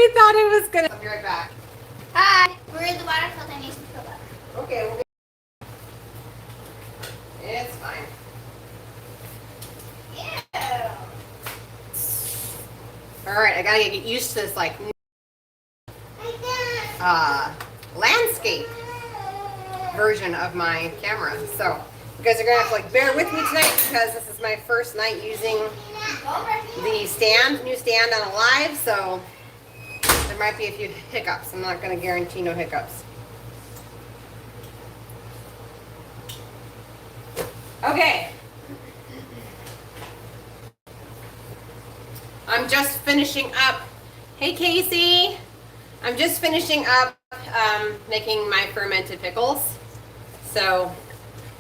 we thought it was gonna. I'll be right back. Hi. We're in the water because I need some fill up. Okay, we'll get... It's fine. Yeah. Alright, I gotta get used to this, like, landscape version of my camera. So, you guys are gonna have to, like, bear with me tonight because this is my first night using the new stand on a live, so there might be a few hiccups. I'm not gonna guarantee no hiccups. Okay. I'm just finishing up. Hey, Casey. I'm just finishing up making my fermented pickles. So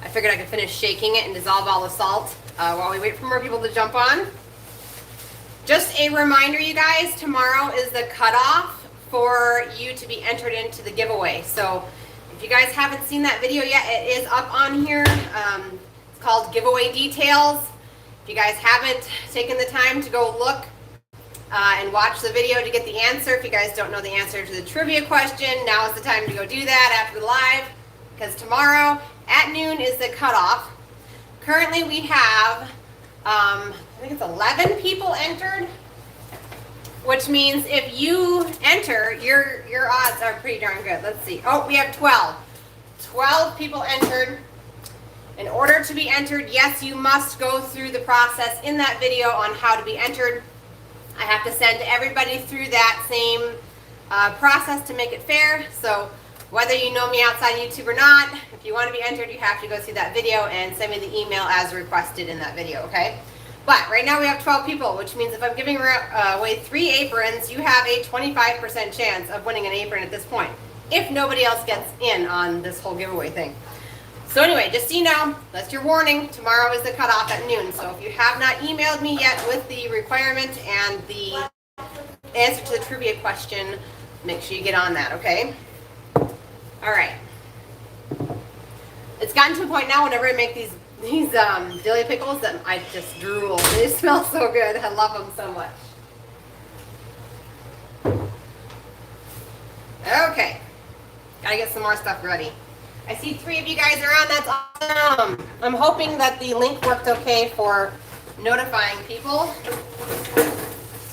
I figured I could finish shaking it and dissolve all the salt while we wait for more people to jump on. Just a reminder, you guys, tomorrow is the cutoff for you to be entered into the giveaway. So if you guys haven't seen that video yet, it is up on here. It's called Giveaway Details. If you guys haven't taken the time to go look and watch the video to get the answer, if you guys don't know the answer to the trivia question, now is the time to go do that after the live, because tomorrow at noon is the cutoff. Currently we have, I think it's 11 people entered, which means if you enter, your odds are pretty darn good. Let's see. Oh, we have 12. 12 people entered. In order to be entered, yes, you must go through the process in that video on how to be entered. I have to send everybody through that same process to make it fair. So whether you know me outside YouTube or not, if you want to be entered, you have to go see that video and send me the email as requested in that video, okay? But right now we have 12 people, which means if I'm giving away 3 aprons, you have a 25% chance of winning an apron at this point, if nobody else gets in on this whole giveaway thing. So anyway, just so you know, that's your warning. Tomorrow is the cutoff at noon. So if you have not emailed me yet with the requirement and the answer to the trivia question, make sure you get on that, okay? All right. It's gotten to a point now whenever I make these dilly pickles that I just drool. They smell so good. I love them so much. Okay. Gotta get some more stuff ready. I see 3 of you guys are on. That's awesome. I'm hoping that the link worked okay for notifying people.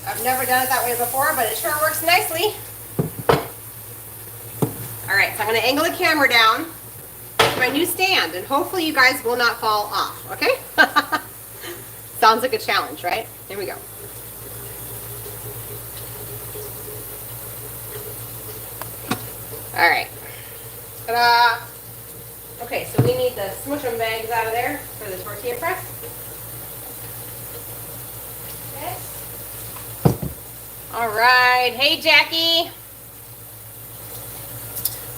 I've never done it that way before, but it sure works nicely. All right, so I'm going to angle the camera down to my new stand, and hopefully you guys will not fall off, okay? Sounds like a challenge, right? Here we go. All right. Ta-da! Okay, so we need the smush 'em bags out of there for the tortilla press. Okay. All right. Hey, Jackie.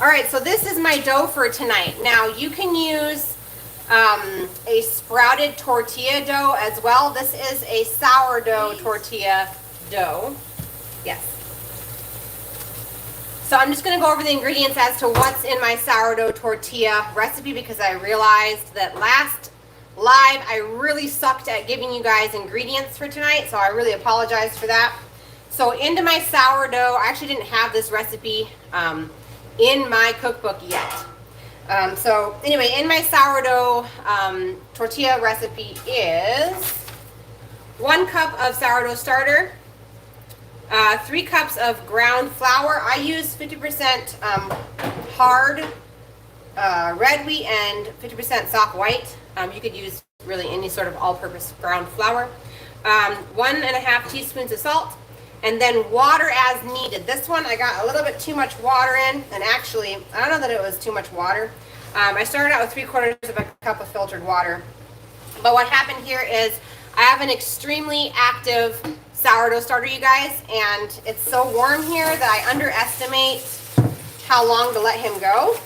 All right, so this is my dough for tonight. Now, you can use a sprouted tortilla dough as well. This is a sourdough tortilla dough. Yes. So I'm just going to go over the ingredients as to what's in my sourdough tortilla recipe, because I realized that last live I really sucked at giving you guys ingredients for tonight, so I really apologize for that. So into my sourdough, I actually didn't have this recipe in my cookbook yet. So anyway, in my sourdough tortilla recipe is 1 cup of sourdough starter, 3 cups of ground flour. I use 50% hard red wheat and 50% soft white. You could use really any sort of all-purpose ground flour. 1.5 teaspoons of salt, and then water as needed. This one I got a little bit too much water in, and actually I don't know that it was too much water. I started out with 3/4 of a cup of filtered water. But what happened here is I have an extremely active sourdough starter, you guys, and it's so warm here that I underestimate how long to let him go.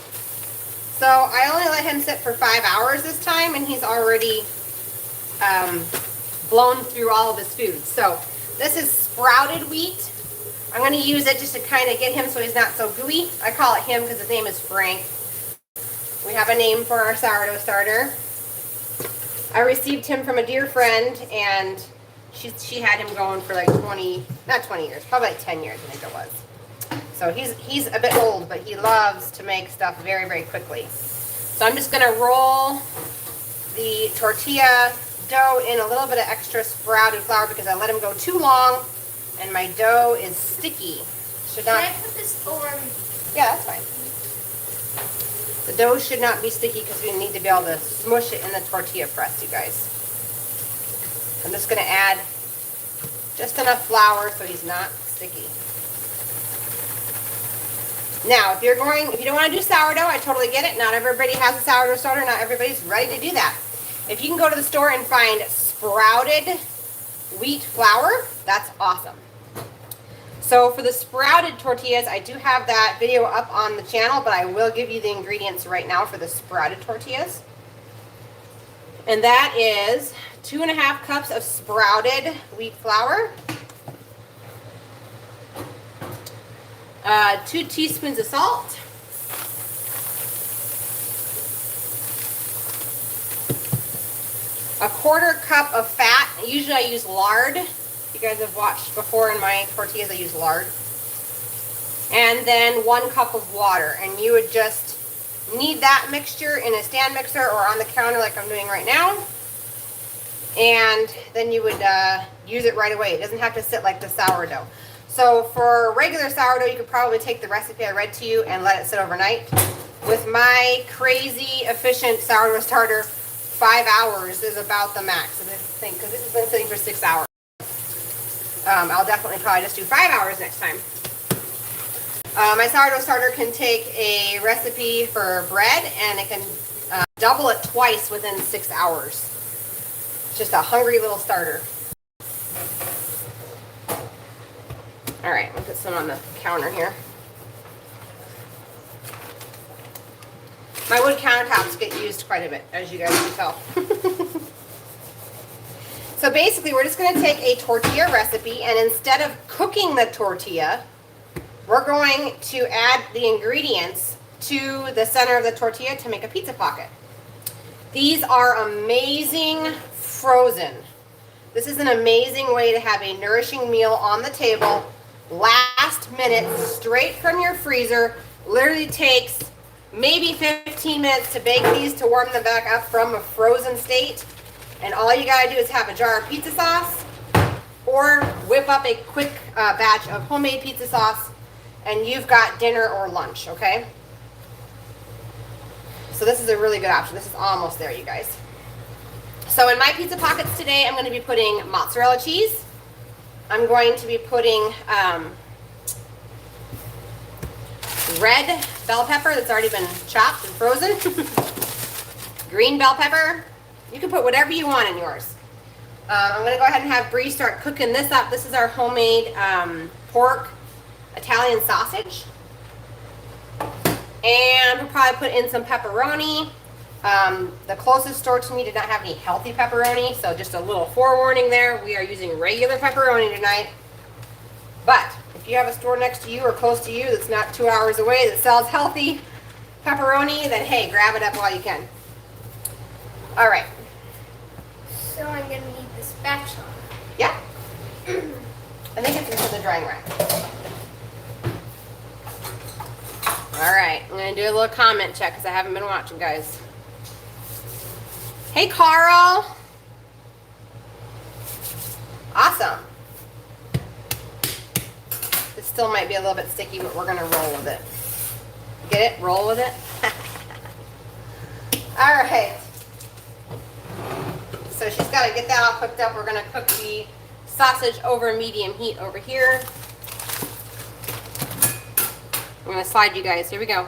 So I only let him sit for 5 hours this time, and he's already blown through all of his food. So this is sprouted wheat. I'm going to use it just to kind of get him so he's not so gooey. I call it him because his name is Frank. We have a name for our sourdough starter. I received him from a dear friend, and She had him going for like 20, not 20 years, probably like 10 years, I think it was. So he's a bit old, but he loves to make stuff very, very quickly. So I'm just gonna roll the tortilla dough in a little bit of extra sprouted flour because I let him go too long and my dough is sticky. Should not. Can I put this over? Yeah, that's fine. The dough should not be sticky because we need to be able to smush it in the tortilla press, you guys. I'm just gonna add just enough flour so he's not sticky. Now, if you don't want to do sourdough, I totally get it. Not everybody has a sourdough starter. Not everybody's ready to do that. If you can go to the store and find sprouted wheat flour, that's awesome. So for the sprouted tortillas, I do have that video up on the channel, but I will give you the ingredients right now for the sprouted tortillas. And that is 2.5 cups of sprouted wheat flour, 2 teaspoons of salt, a 1/4 cup of fat. Usually I use lard. If you guys have watched before in my tortillas, I use lard. And then 1 cup of water. And you would just knead that mixture in a stand mixer or on the counter like I'm doing right now. And then you would use it right away. It doesn't have to sit like the sourdough. So for regular sourdough, you could probably take the recipe I read to you and let it sit overnight. With my crazy efficient sourdough starter, 5 hours is about the max of this thing because this has been sitting for 6 hours. I'll definitely probably just do 5 hours next time. My sourdough starter can take a recipe for bread and it can double it twice within 6 hours. It's just a hungry little starter. All right, we'll put some on the counter here. My wood countertops get used quite a bit, as you guys can tell. So basically, we're just going to take a tortilla recipe, and instead of cooking the tortilla, we're going to add the ingredients to the center of the tortilla to make a pizza pocket. These are amazing frozen. This is an amazing way to have a nourishing meal on the table, last minute, straight from your freezer. Literally takes maybe 15 minutes to bake these to warm them back up from a frozen state. And all you gotta do is have a jar of pizza sauce or whip up a quick batch of homemade pizza sauce and you've got dinner or lunch, okay? So this is a really good option. This is almost there, you guys. So in my pizza pockets today, I'm gonna be putting mozzarella cheese. I'm going to be putting red bell pepper that's already been chopped and frozen. Green bell pepper. You can put whatever you want in yours. I'm going to go ahead and have Bree start cooking this up. This is our homemade pork Italian sausage. And we'll probably put in some pepperoni. The closest store to me did not have any healthy pepperoni, so just a little forewarning there. We are using regular pepperoni tonight. But if you have a store next to you or close to you that's not 2 hours away that sells healthy pepperoni, then hey, grab it up while you can. All right. So I'm going to need the spatula. Yeah. I think it's into the drying rack. All right, I'm going to do a little comment check because I haven't been watching, guys. Hey, Carl. Awesome. This still might be a little bit sticky, but we're going to roll with it. Get it? Roll with it? All right. So she's got to get that all cooked up. We're going to cook the sausage over medium heat over here. I'm going to slide you guys. Here we go.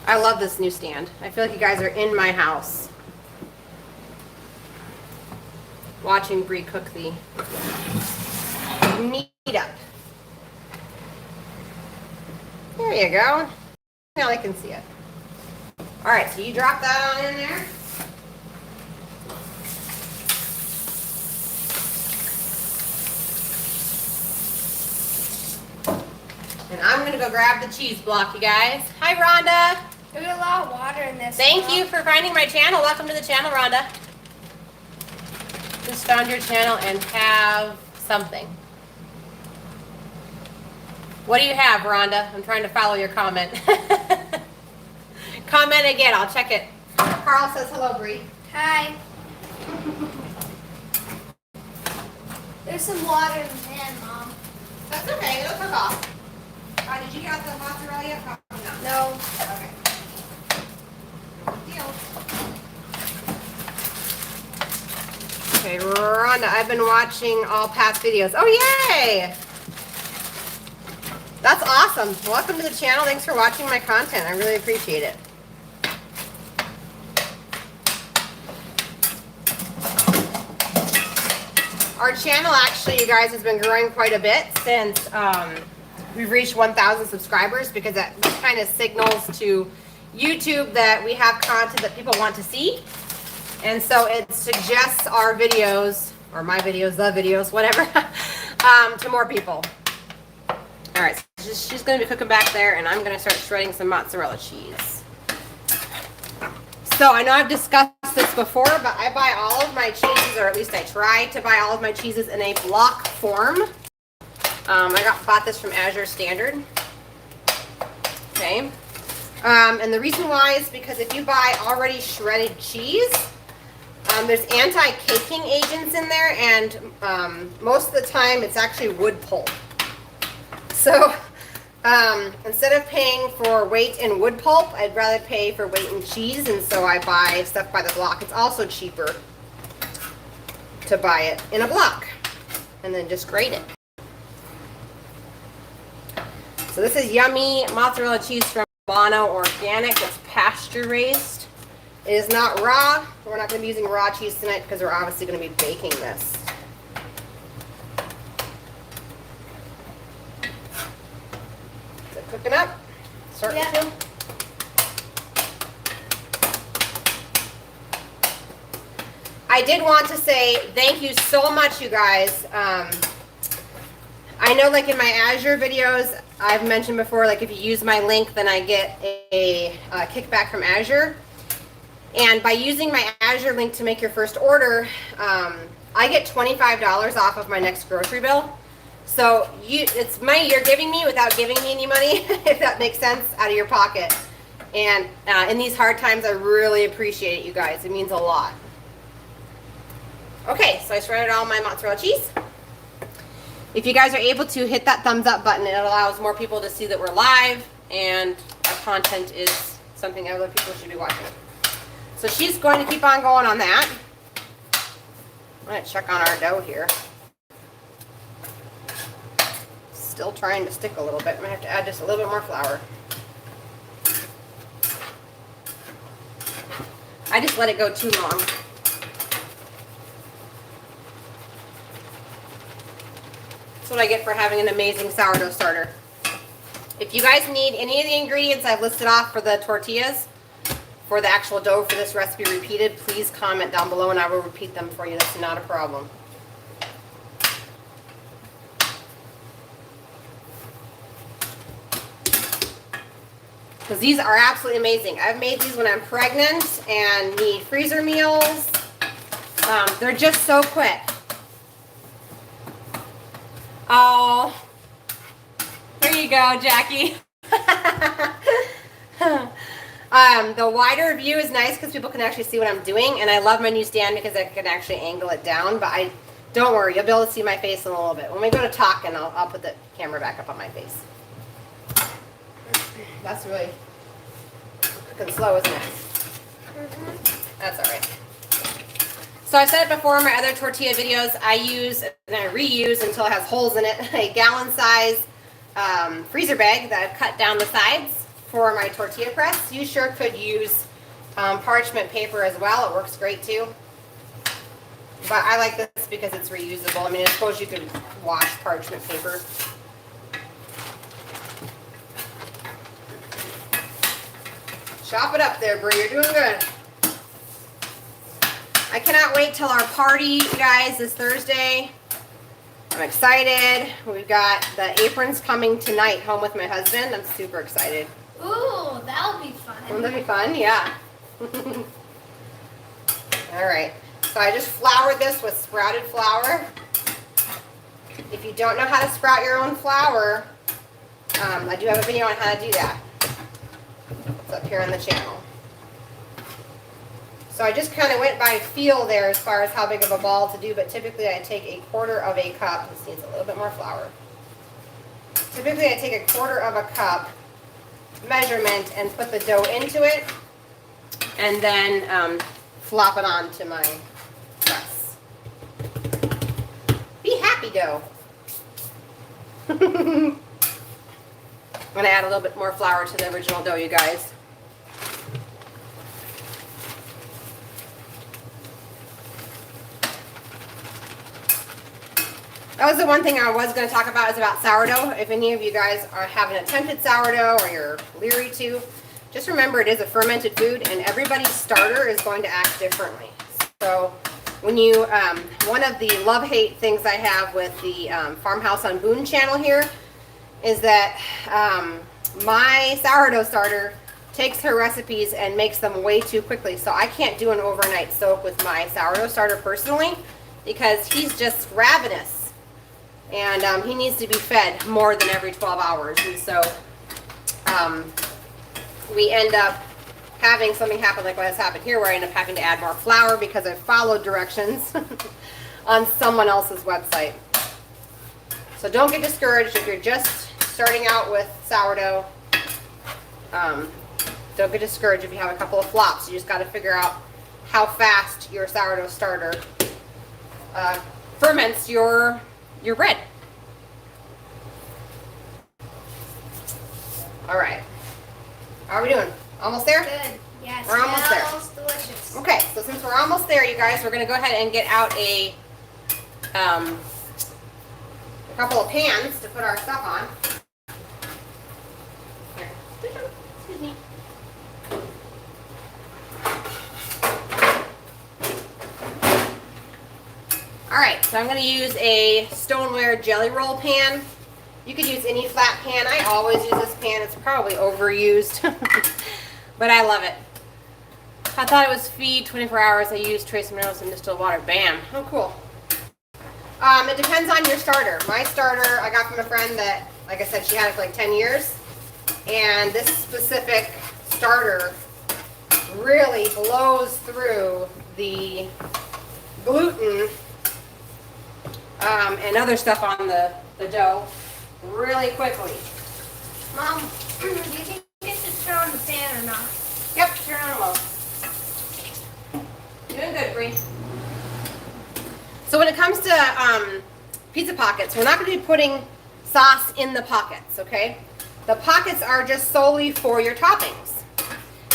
I love this new stand. I feel like you guys are in my house watching Bree cook the meat up. There you go. Now I can see it. All right, so you drop that on in there. And I'm gonna go grab the cheese block, you guys. Hi, Rhonda. There's a lot of water in this. Thank you for finding my channel. Welcome to the channel, Rhonda. Just found your channel and have something. What do you have, Rhonda? I'm trying to follow your comment. Comment again. I'll check it. Carl says hello, Bree. Hi. There's some water in the pan, Mom. That's okay. It'll cook off. Did you get out the mozzarella yet? Probably not. No. Okay. Deal. Okay, Rhonda, I've been watching all past videos. Oh, yay! That's awesome. Welcome to the channel. Thanks for watching my content. I really appreciate it. Our channel actually, you guys, has been growing quite a bit since we've reached 1,000 subscribers, because that kind of signals to YouTube that we have content that people want to see. And so it suggests our videos, or my videos, the videos, whatever, to more people. All right, so she's going to be cooking back there, and I'm going to start shredding some mozzarella cheese. So I know I've discussed this before, but I buy all of my cheeses, or at least I try to buy all of my cheeses in a block form. I bought this from Azure Standard. Okay. And the reason why is because if you buy already shredded cheese, there's anti-caking agents in there, and most of the time it's actually wood pulp. So instead of paying for weight in wood pulp, I'd rather pay for weight in cheese, and so I buy stuff by the block. It's also cheaper to buy it in a block and then just grate it. So this is yummy mozzarella cheese from Milano Organic. It's pasture raised. It is not raw. We're not going to be using raw cheese tonight because we're obviously going to be baking this. Is it cooking up? Starting to? I did want to say thank you so much, you guys. I know, like in my Azure videos, I've mentioned before, like if you use my link, then I get a kickback from Azure. And by using my Azure link to make your first order, I get $25 off of my next grocery bill. So it's money you're giving me without giving me any money, if that makes sense, out of your pocket. And in these hard times, I really appreciate it, you guys. It means a lot. Okay, so I shredded all my mozzarella cheese. If you guys are able to hit that thumbs up button, it allows more people to see that we're live and our content is something other people should be watching. So she's going to keep on going on that. I'm going to check on our dough here. Still trying to stick a little bit. I'm going to have to add just a little bit more flour. I just let it go too long. That's what I get for having an amazing sourdough starter. If you guys need any of the ingredients I've listed off for the tortillas, for the actual dough for this recipe repeated, please comment down below and I will repeat them for you. That's not a problem. Because these are absolutely amazing. I've made these when I'm pregnant and need freezer meals. They're just so quick. Oh, here you go, Jackie. The wider view is nice because people can actually see what I'm doing, and I love my new stand because I can actually angle it down, but don't worry, you'll be able to see my face in a little bit. When we go to talking, I'll put the camera back up on my face. That's really cooking slow, isn't it? That's all right. So I said it before in my other tortilla videos, I use and I reuse until it has holes in it, a gallon size freezer bag that I've cut down the sides for my tortilla press. You sure could use parchment paper as well. It works great too. But I like this because it's reusable. I mean, I suppose you could wash parchment paper. Chop it up there, Brie. You're doing good. I cannot wait till our party, you guys, this Thursday. I'm excited. We've got the aprons coming tonight home with my husband. I'm super excited. Ooh, that'll be fun. fun. Wouldn't that be fun? Yeah. All right. So I just floured this with sprouted flour. If you don't know how to sprout your own flour, I do have a video on how to do that. It's up here on the channel. So I just kind of went by feel there as far as how big of a ball to do, but typically I take a quarter of a cup. This needs a little bit more flour. Typically I take a quarter of a cup measurement and put the dough into it, and then flop it onto my press. Be happy, dough. I'm going to add a little bit more flour to the original dough, you guys. That was the one thing I was going to talk about, is about sourdough. If any of you guys haven't attempted sourdough or you're leery to, just remember it is a fermented food and everybody's starter is going to act differently. So when you, one of the love-hate things I have with the Farmhouse on Boone channel here is that my sourdough starter takes her recipes and makes them way too quickly. So I can't do an overnight soak with my sourdough starter personally, because he's just ravenous. And he needs to be fed more than every 12 hours. And so we end up having something happen like what has happened here, where I end up having to add more flour because I followed directions on someone else's website. So don't get discouraged if you're just starting out with sourdough. Don't get discouraged if you have a couple of flops. You just got to figure out how fast your sourdough starter ferments your bread. All right. How are we doing? Almost there? Good. Yes. We're almost there. Smells delicious. Okay, so since we're almost there, you guys, we're going to go ahead and get out a couple of pans to put our stuff on. Here. Excuse me. Alright, so I'm going to use a stoneware jelly roll pan. You could use any flat pan. I always use this pan. It's probably overused, but I love it. I thought it was feed 24 hours. I used trace minerals and distilled water. Bam. Oh, cool. It depends on your starter. My starter I got from a friend that, like I said, she had it for like 10 years. And this specific starter really blows through the gluten and other stuff on the dough really quickly. Mom, do you think I should turn on the fan or not? Yep, turn on low. Doing good, Bree. So when it comes to pizza pockets, we're not going to be putting sauce in the pockets, okay? The pockets are just solely for your toppings.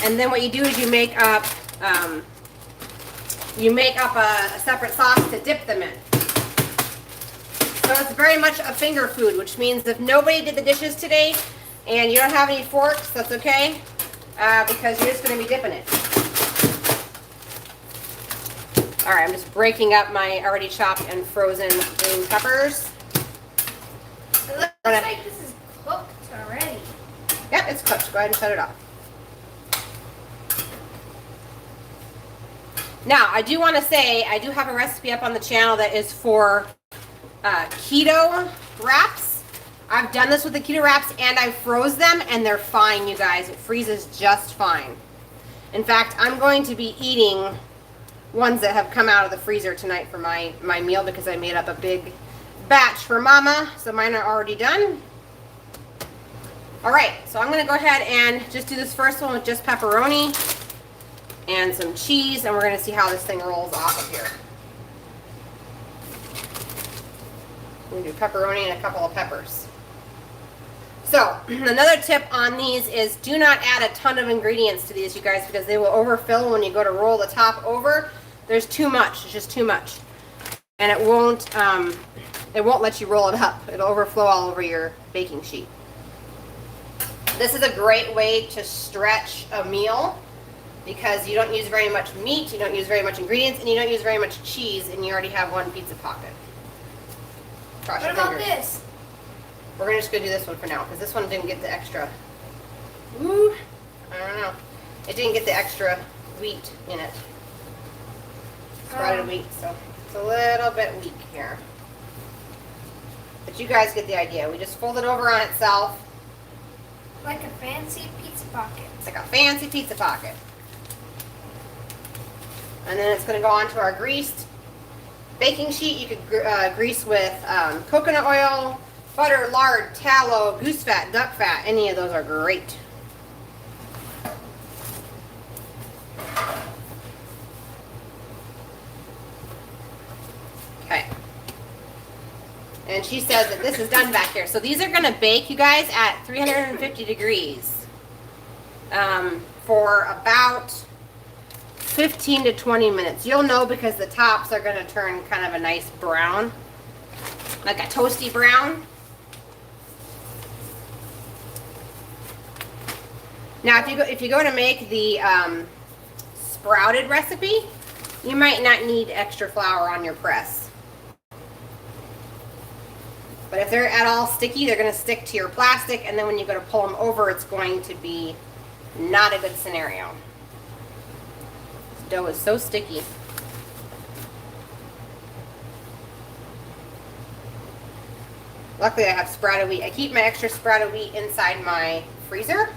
And then what you do is you make up a separate sauce to dip them in. So it's very much a finger food, which means if nobody did the dishes today and you don't have any forks, that's okay, because you're just going to be dipping it. All right, I'm just breaking up my already chopped and frozen green peppers. It looks like this is cooked already. Yep, it's cooked. Go ahead and shut it off. Now, I do want to say, I do have a recipe up on the channel that is for keto wraps. I've done this with the keto wraps and I froze them and they're fine, you guys. It freezes just fine. In fact, I'm going to be eating ones that have come out of the freezer tonight for my meal because I made up a big batch for Mama, so mine are already done. All right, so I'm going to go ahead and just do this first one with just pepperoni and some cheese, and we're going to see how this thing rolls off of here. We're going to do pepperoni and a couple of peppers. So, another tip on these is do not add a ton of ingredients to these, you guys, because they will overfill when you go to roll the top over. There's too much. It's just too much. And it won't let you roll it up. It'll overflow all over your baking sheet. This is a great way to stretch a meal because you don't use very much meat, you don't use very much ingredients, and you don't use very much cheese, and you already have one pizza pocket. Cross What your about fingers. this? We're going to just go do this one for now because this one didn't get the extra. Ooh, I don't know. It didn't get the extra wheat in it. Sprouted wheat, so it's a little bit weak here. But you guys get the idea. We just fold it over on itself. Like a fancy pizza pocket. It's like a fancy pizza pocket. And then it's going to go onto our greased baking sheet. You could grease with coconut oil, butter, lard, tallow, goose fat, duck fat. Any of those are great. Okay. And she says that this is done back here. So these are going to bake, you guys, at 350 degrees for about 15 to 20 minutes. You'll know because the tops are going to turn kind of a nice brown, like a toasty brown. Now, if you go to make the sprouted recipe, you might not need extra flour on your press. But if they're at all sticky, they're going to stick to your plastic, and then when you go to pull them over, it's going to be not a good scenario. This dough is so sticky. Luckily, I have sprouted wheat. I keep my extra sprouted wheat inside my freezer,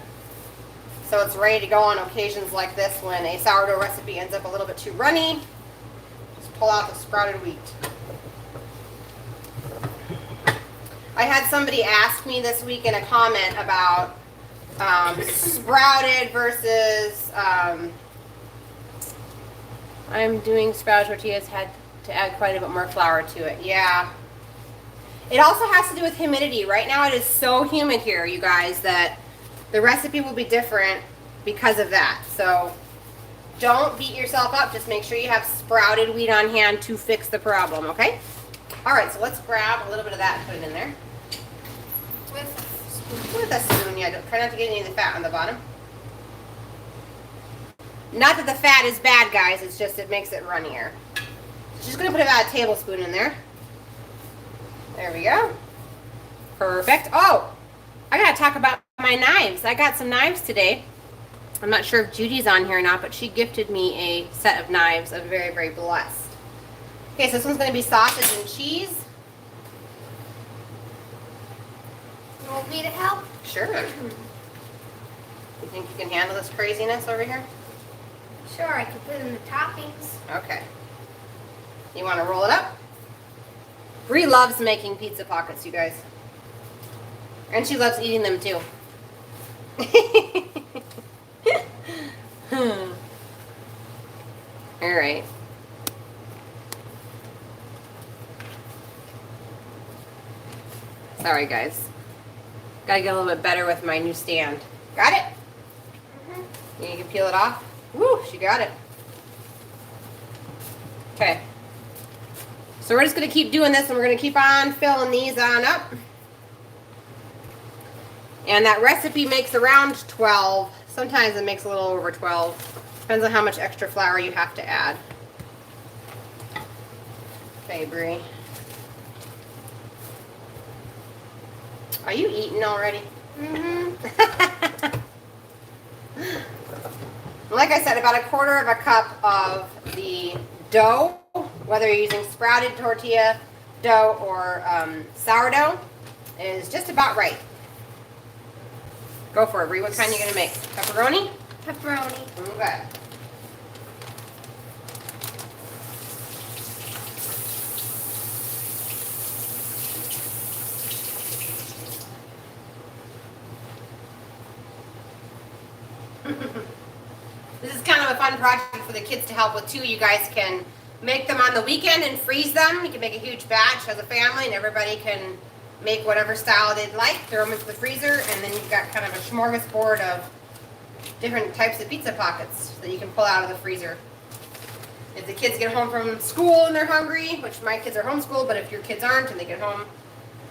so it's ready to go on occasions like this when a sourdough recipe ends up a little bit too runny. Just pull out the sprouted wheat. I had somebody ask me this week in a comment about sprouted versus I'm doing sprouted tortillas, had to add quite a bit more flour to it. Yeah. It also has to do with humidity. Right now it is so humid here, you guys, that the recipe will be different because of that. So don't beat yourself up. Just make sure you have sprouted wheat on hand to fix the problem, okay? All right, so let's grab a little bit of that and put it in there. With a spoon, yeah. Try not to get any of the fat on the bottom. Not that the fat is bad, guys. It's just it makes it runnier. Just going to put about a tablespoon in there. There we go. Perfect. Oh, I got to talk about my knives. I got some knives today. I'm not sure if Judy's on here or not, but she gifted me a set of knives. I'm very, very blessed. Okay, so this one's going to be sausage and cheese. You want me to help? Sure. You think you can handle this craziness over here? Sure, I can put in the toppings. Okay. You want to roll it up? Bree loves making pizza pockets, you guys. And she loves eating them too. All right. Sorry, guys. Gotta get a little bit better with my new stand. Got it? Mm-hmm. You can peel it off. Woo, she got it. Okay. So we're just gonna keep doing this, and we're gonna keep on filling these on up. And that recipe makes around 12. Sometimes it makes a little over 12. Depends on how much extra flour you have to add. Okay, Brie. Are you eating already? Mm-hmm. Like I said, about a quarter of a cup of the dough, whether you're using sprouted tortilla dough or sourdough, is just about right. Go for it, Brie. What kind are you going to make? Pepperoni? Pepperoni. Okay. This is kind of a fun project for the kids to help with too. You guys can make them on the weekend and freeze them. You can make a huge batch as a family, and everybody can make whatever style they'd like. Throw them into the freezer, and then you've got kind of a smorgasbord of different types of pizza pockets that you can pull out of the freezer. If the kids get home from school and they're hungry, which my kids are homeschooled, but if your kids aren't and they get home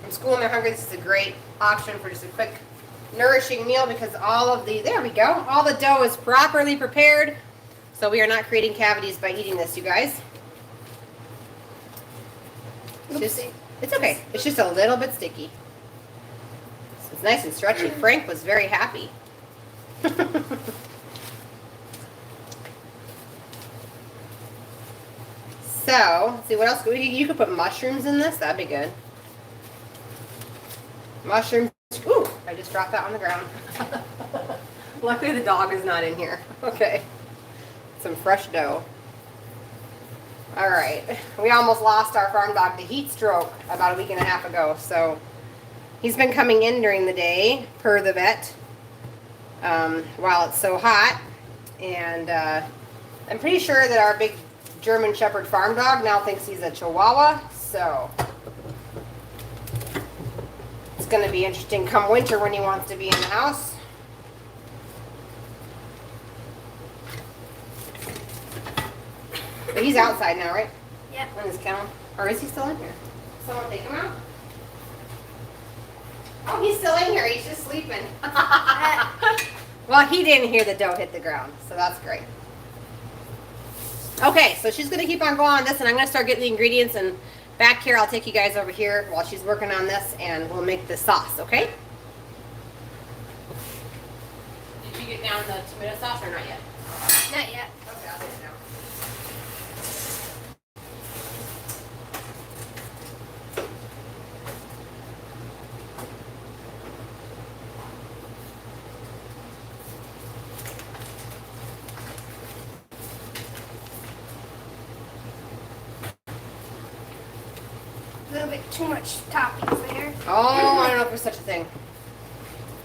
from school and they're hungry, this is a great option for just a quick nourishing meal, because all of the, there we go, all the dough is properly prepared, so we are not creating cavities by eating this, you guys. It's okay. It's just a little bit sticky. It's nice and stretchy. Frank was very happy. So, let's see what else. You could put mushrooms in this. That'd be good. Mushrooms. Ooh, I just dropped that on the ground. Luckily the dog is not in here. Okay. Some fresh dough. All right. We almost lost our farm dog to heat stroke about a week and a half ago. So he's been coming in during the day per the vet while it's so hot. And I'm pretty sure that our big German Shepherd farm dog now thinks he's a Chihuahua. So it's going to be interesting come winter when he wants to be in the house. But he's outside now, right? Yep. On his kennel. Or is he still in here? Someone take him out? Oh, he's still in here. He's just sleeping. Well, he didn't hear the dough hit the ground, so that's great. Okay, so she's going to keep on going on this, and I'm going to start getting the ingredients, and back here I'll take you guys over here while she's working on this, and we'll make the sauce, okay? Did you get down the tomato sauce or not yet? Not yet. Okay, I'll get it down. A little bit too much toppings there. Oh, I don't know if there's such a thing.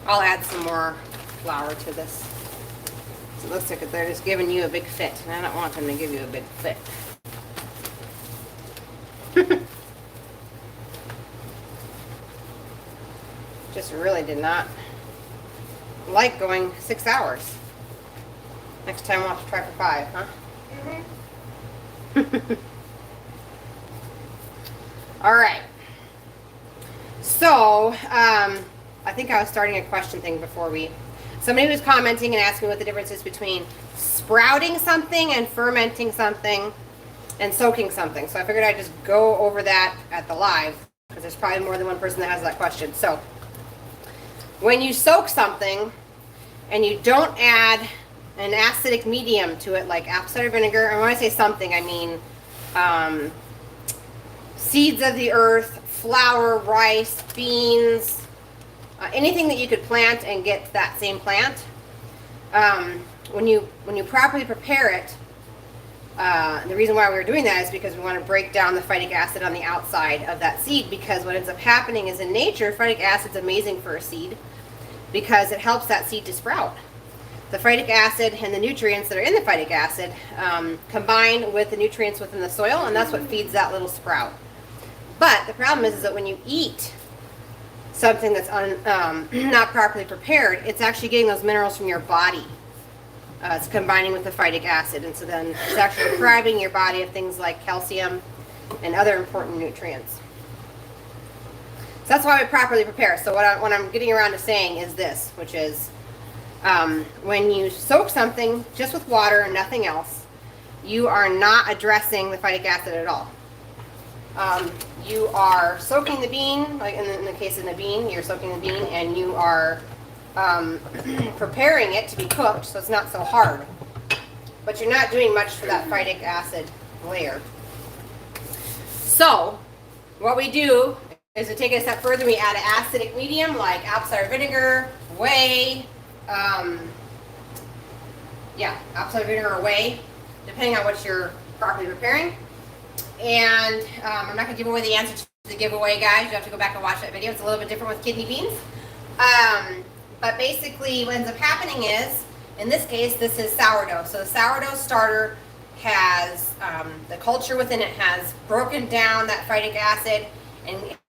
I'll add some more flour to this. So it looks like they're just giving you a big fit, and I don't want them to give you a big fit. Just really did not like going 6 hours. Next time we'll have to try for 5, huh? Mm-hmm. All right. So, I think I was starting a question thing before somebody was commenting and asking what the difference is between sprouting something and fermenting something and soaking something. So I figured I'd just go over that at the live because there's probably more than one person that has that question. So when you soak something and you don't add an acidic medium to it like apple cider vinegar, and when I say something, I mean seeds of the earth, flour, rice, beans, anything that you could plant and get that same plant. When you properly prepare it, the reason why we're doing that is because we want to break down the phytic acid on the outside of that seed, because what ends up happening is in nature, phytic acid's amazing for a seed because it helps that seed to sprout. The phytic acid and the nutrients that are in the phytic acid combine with the nutrients within the soil, and that's what feeds that little sprout. But the problem is that when you eat something that's not properly prepared, it's actually getting those minerals from your body. It's combining with the phytic acid, and so then it's actually depriving your body of things like calcium and other important nutrients. So that's why we properly prepare. So what I'm getting around to saying is this, which is when you soak something just with water and nothing else, you are not addressing the phytic acid at all. You are soaking the bean, like in the case of the bean, you're soaking the bean and you are preparing it to be cooked, so it's not so hard. But you're not doing much for that phytic acid layer. So what we do is we take it a step further. We add an acidic medium like apple cider vinegar, whey, apple cider vinegar or whey, depending on what you're properly preparing. And I'm not going to give away the answer to the giveaway, guys. You have to go back and watch that video. It's a little bit different with kidney beans. But basically what ends up happening is, in this case, this is sourdough. So the sourdough starter has, the culture within it has broken down that phytic acid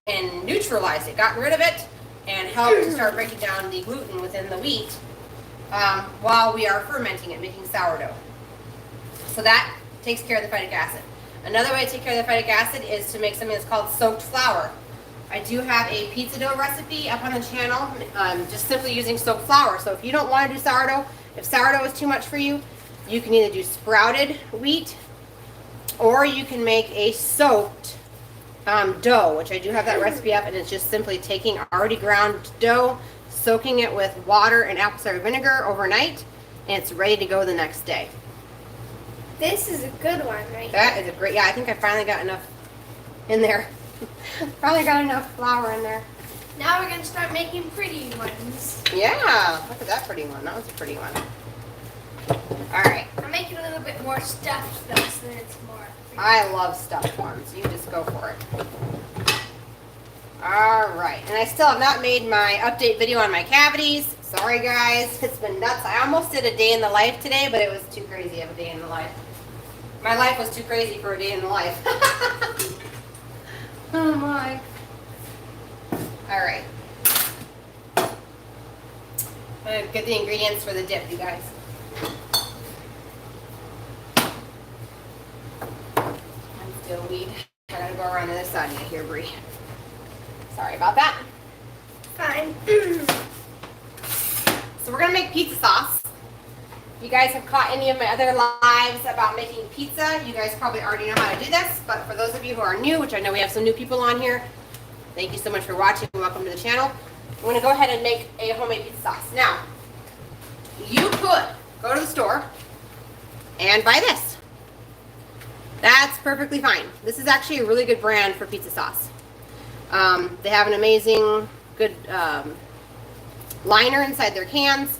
and neutralized it, gotten rid of it, and helped to start breaking down the gluten within the wheat while we are fermenting it, making sourdough. So that takes care of the phytic acid. Another way to take care of the phytic acid is to make something that's called soaked flour. I do have a pizza dough recipe up on the channel, just simply using soaked flour. So if you don't want to do sourdough, if sourdough is too much for you, you can either do sprouted wheat, or you can make a soaked dough, which I do have that recipe up, and it's just simply taking already ground dough, soaking it with water and apple cider vinegar overnight, and it's ready to go the next day. This is a good one, right? That is a great, yeah, I think I finally got enough in there. Finally got enough flour in there. Now we're gonna start making pretty ones. Yeah, look at that pretty one. That was a pretty one. All right. I'm making a little bit more stuffed though, so that it's more. I love stuffed ones. You just go for it. All right. And I still have not made my update video on my cavities. Sorry, guys. It's been nuts. I almost did a day in the life today, but it was too crazy of a day in the life. My life was too crazy for a day in the life. Oh, my. All right. I'm going to get the ingredients for the dip, you guys. I'm still weed. I gotta go around the other side of here, Brie. Sorry about that. Fine. So we're gonna make pizza sauce. If you guys have caught any of my other lives about making pizza, you guys probably already know how to do this. But for those of you who are new, which I know we have some new people on here, thank you so much for watching. Welcome to the channel. I'm gonna go ahead and make a homemade pizza sauce. Now, you could go to the store and buy this. That's perfectly fine. This is actually a really good brand for pizza sauce. They have an amazing, good liner inside their cans.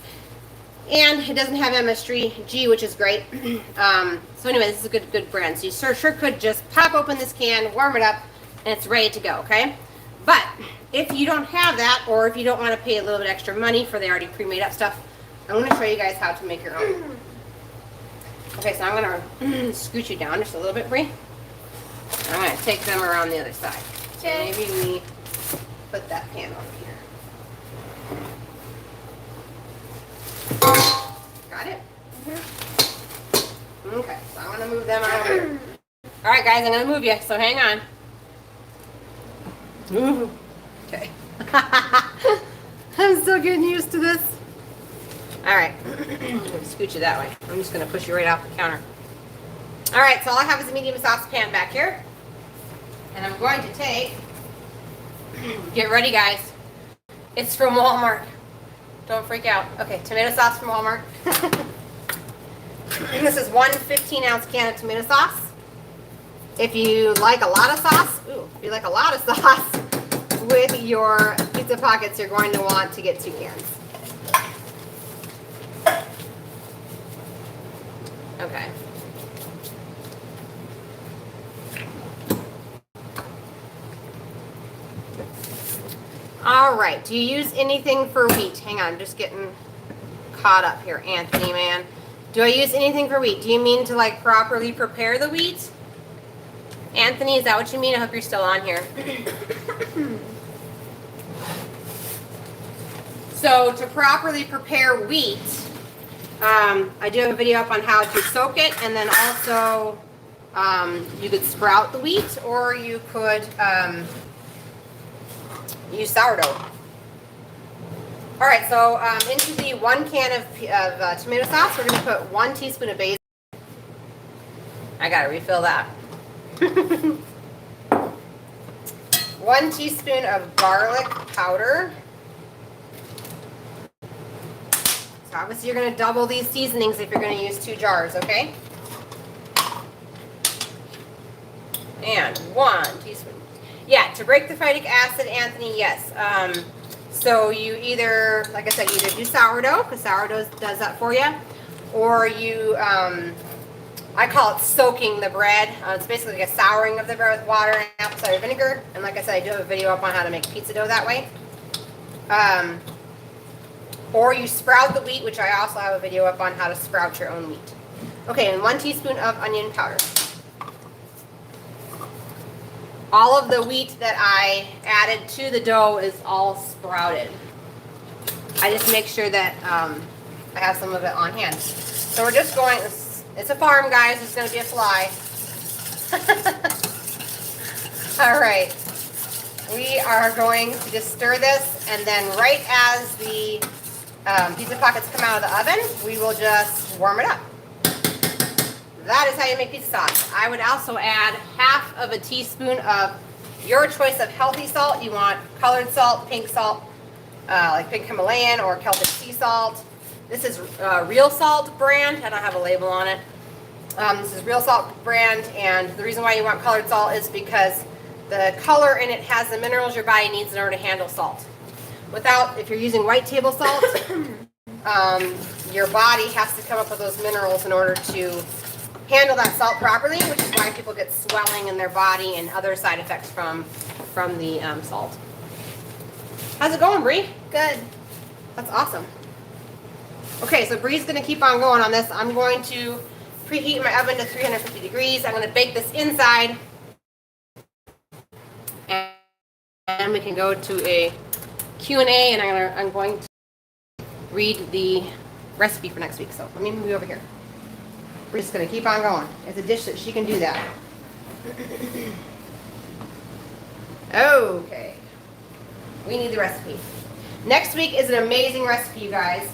And it doesn't have MSG, which is great. So anyway, this is a good brand. So you sure could just pop open this can, warm it up, and it's ready to go, okay? But if you don't have that, or if you don't want to pay a little bit extra money for the already pre-made up stuff, I'm going to show you guys how to make your own. Okay, so I'm going to scoot you down just a little bit, Brie. I'm going to take them around the other side. Okay. Maybe we put that pan over here. Got it? Mm-hmm. Okay, so I'm going to move them out over here. All right, guys, I'm going to move you, so hang on. Ooh. Okay. I'm still getting used to this. All right. I'm going to scoot you that way. I'm just going to push you right off the counter. All right, so all I have is a medium saucepan back here. And I'm going to take, get ready, guys. It's from Walmart. Don't freak out. Okay, tomato sauce from Walmart. This is one 15-ounce can of tomato sauce. If you like a lot of sauce, if you like a lot of sauce with your pizza pockets, you're going to want to get 2 cans. Okay. All right, do you use anything for wheat? Hang on, I'm just getting caught up here, Anthony, man. Do I use anything for wheat? Do you mean to like properly prepare the wheat? Anthony, is that what you mean? I hope you're still on here. So to properly prepare wheat, I do have a video up on how to soak it, and then also you could sprout the wheat, or you could use sourdough. All right, so into the 1 can of tomato sauce, we're going to put 1 teaspoon of basil. I got to refill that. 1 teaspoon of garlic powder. So obviously you're going to double these seasonings if you're going to use 2 jars, okay? And 1 teaspoon. Yeah, to break the phytic acid, Anthony, yes. So you either, like I said, you either do sourdough, because sourdough does that for you, or you, I call it soaking the bread. It's basically like a souring of the bread with water and apple cider vinegar. And like I said, I do have a video up on how to make pizza dough that way. Or you sprout the wheat, which I also have a video up on how to sprout your own wheat. Okay, and 1 teaspoon of onion powder. All of the wheat that I added to the dough is all sprouted. I just make sure that I have some of it on hand. So we're just going, it's a farm, guys. It's going to be a fly. All right. We are going to just stir this, and then right as the pizza pockets come out of the oven, we will just warm it up. That is how you make pizza sauce. I would also add 1/2 teaspoon of your choice of healthy salt. You want colored salt, pink salt, like pink Himalayan or Celtic sea salt. This is Real Salt brand. I don't have a label on it. This is Real Salt brand, and the reason why you want colored salt is because the color in it has the minerals your body needs in order to handle salt. If you're using white table salt, your body has to come up with those minerals in order to handle that salt properly, which is why people get swelling in their body and other side effects from the salt. How's it going, Bree? Good. That's awesome. Okay, so Bree's going to keep on going on this. I'm going to preheat my oven to 350 degrees. I'm going to bake this inside, and we can go to a Q&A, and I'm going to read the recipe for next week. So let me move you over here. We're just going to keep on going. It's a dish that she can do that. Okay. We need the recipe. Next week is an amazing recipe, you guys.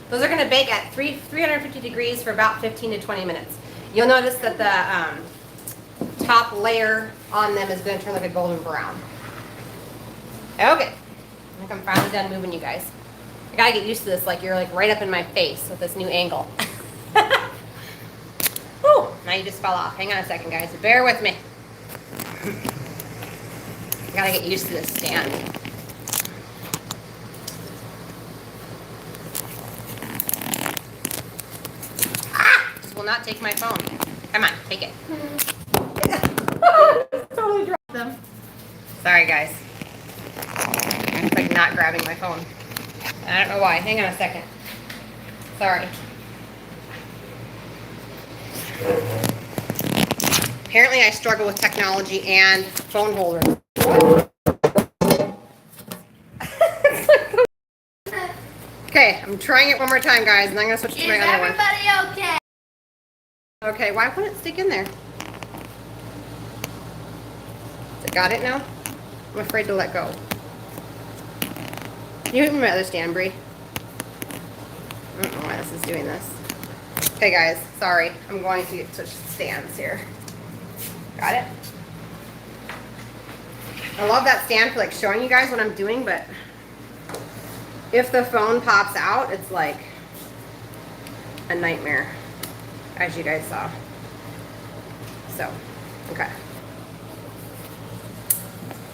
Those are going to bake at 350 degrees for about 15 to 20 minutes. You'll notice that the top layer on them is going to turn like a golden brown. Okay. I think I'm finally done moving, you guys. I gotta get used to this, like you're like right up in my face with this new angle. Whew, now you just fell off. Hang on a second, guys. Bear with me. I gotta get used to this stand. Ah! This will not take my phone. Come on, take it. Totally dropped them. Sorry, guys. I'm like not grabbing my phone. I don't know why. Hang on a second. Sorry. Apparently I struggle with technology and phone holders. Okay, I'm trying it one more time, guys, and I'm going to switch to my other one. Is everybody okay? Okay, why wouldn't it stick in there? Got it now? I'm afraid to let go. You hit my other stand, Brie. I don't know why this is doing this. Okay, guys, sorry. I'm going to switch stands here. Got it? I love that stand for like showing you guys what I'm doing, but if the phone pops out, it's like a nightmare, as you guys saw. So, okay.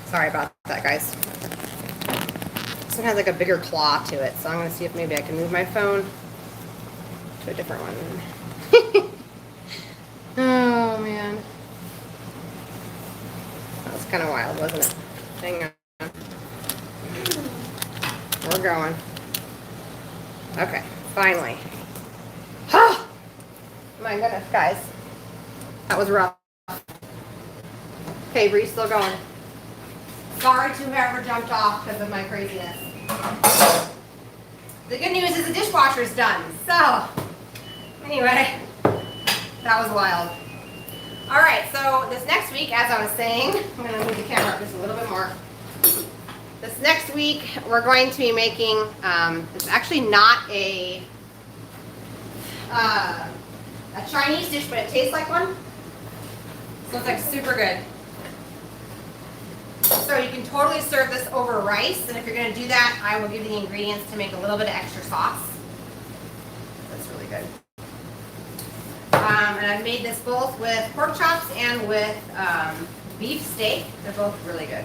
Sorry about that, guys. This one has like a bigger claw to it, so I'm going to see if maybe I can move my phone to a different one. Oh, man. That was kind of wild, wasn't it? Hang on. We're going. Okay, finally. Oh, my goodness, guys. That was rough. Okay, Bree's still going. Sorry to whoever jumped off because of my craziness. The good news is the dishwasher's done. So, anyway, that was wild. All right, so this next week, as I was saying, I'm going to move the camera up just a little bit more. This next week, we're going to be making, it's actually not a Chinese dish, but it tastes like one. So it's like super good. So you can totally serve this over rice, and if you're going to do that, I will give you the ingredients to make a little bit of extra sauce. That's really good. And I've made this both with pork chops and with beef steak. They're both really good.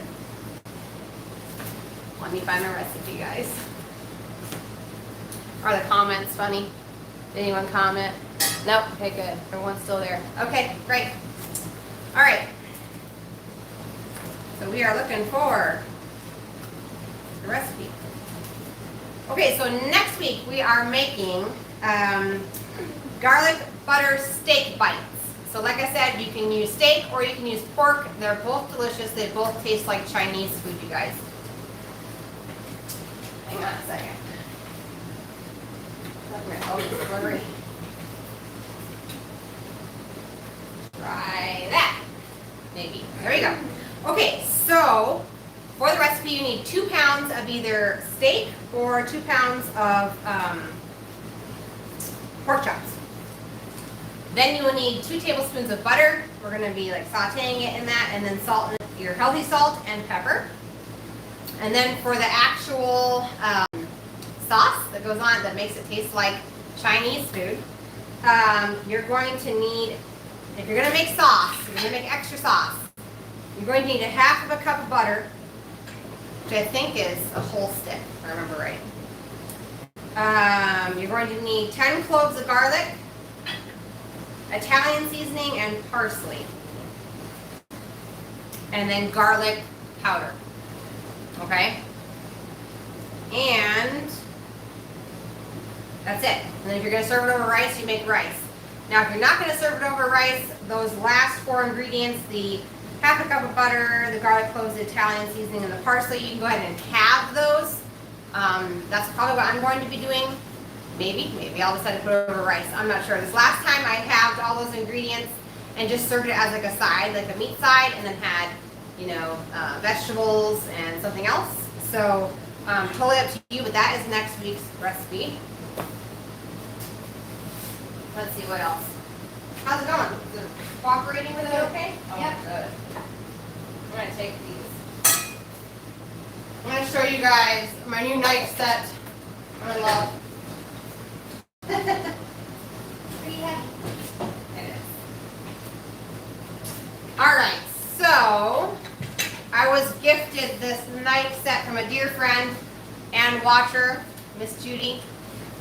Let me find my recipe, guys. Are the comments funny? Did anyone comment? Nope. Okay, good. Everyone's still there. Okay, great. All right. So we are looking for the recipe. Okay, so next week we are making garlic butter steak bites. So like I said, you can use steak or you can use pork. They're both delicious. They both taste like Chinese food, you guys. Hang on a second. Try that. Maybe. There you go. Okay, so for the recipe, you need 2 pounds of either steak or 2 pounds of pork chops. Then you will need 2 tablespoons of butter. We're going to be like sauteing it in that, and then salt, your healthy salt and pepper. And then for the actual sauce that goes on that makes it taste like Chinese food, You're going to need, if you're going to make sauce, if you're going to make extra sauce, you're going to need a half of a cup of butter, which I think is a whole stick, if I remember right. You're going to need 10 cloves of garlic, Italian seasoning, and parsley. And then garlic powder. Okay? And that's it. And then if you're going to serve it over rice, you make rice. Now, if you're not going to serve it over rice, those last 4 ingredients, the half a cup of butter, the garlic cloves, the Italian seasoning, and the parsley, you can go ahead and halve those. That's probably what I'm going to be doing. Maybe I'll decide to put it over rice. I'm not sure. This last time I halved all those ingredients and just served it as like a side, like a meat side, and then had, vegetables and something else. So totally up to you, but that is next week's recipe. Let's see what else. How's it going? Is it cooperating with it okay? Oh, yep. Good. I'm going to take these. I'm going to show you guys my new knife set. I love. Pretty heavy. It is. Alright, so I was gifted this knife set from a dear friend and watcher, Miss Judy.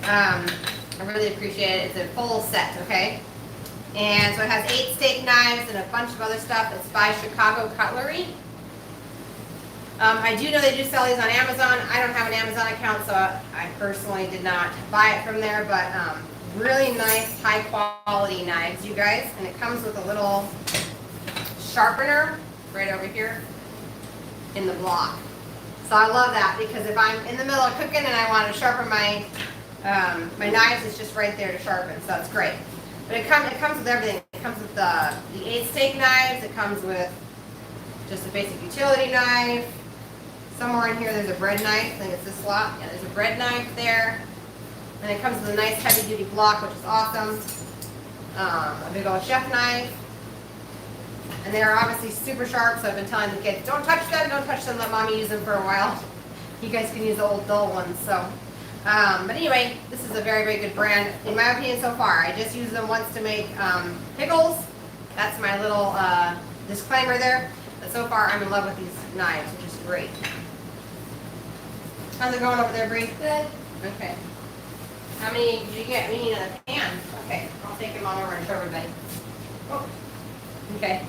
I really appreciate it. It's a full set, okay? And so it has 8 steak knives and a bunch of other stuff. It's by Chicago Cutlery. I do know they do sell these on Amazon. I don't have an Amazon account, so I personally did not buy it from there, but really nice, high quality knives, you guys. And it comes with a little sharpener right over here in the block. So I love that because if I'm in the middle of cooking and I want to sharpen my knives, it's just right there to sharpen, so that's great. But it comes with everything. It comes with the 8 steak knives. It comes with just a basic utility knife. Somewhere in here there's a bread knife. I think it's this slot. Yeah, there's a bread knife there. And it comes with a nice heavy duty block, which is awesome. A big old chef knife. And they're obviously super sharp, so I've been telling the kids, don't touch them, let mommy use them for a while. You guys can use the old dull ones, so. But anyway, this is a very, very good brand, in my opinion so far. I just used them once to make pickles. That's my little disclaimer there. But so far, I'm in love with these knives, which is great. How's it going over there, Bree? Good. Okay. How many did you get? We need another pan. Okay, I'll take them on over and show everybody. Oh. Okay.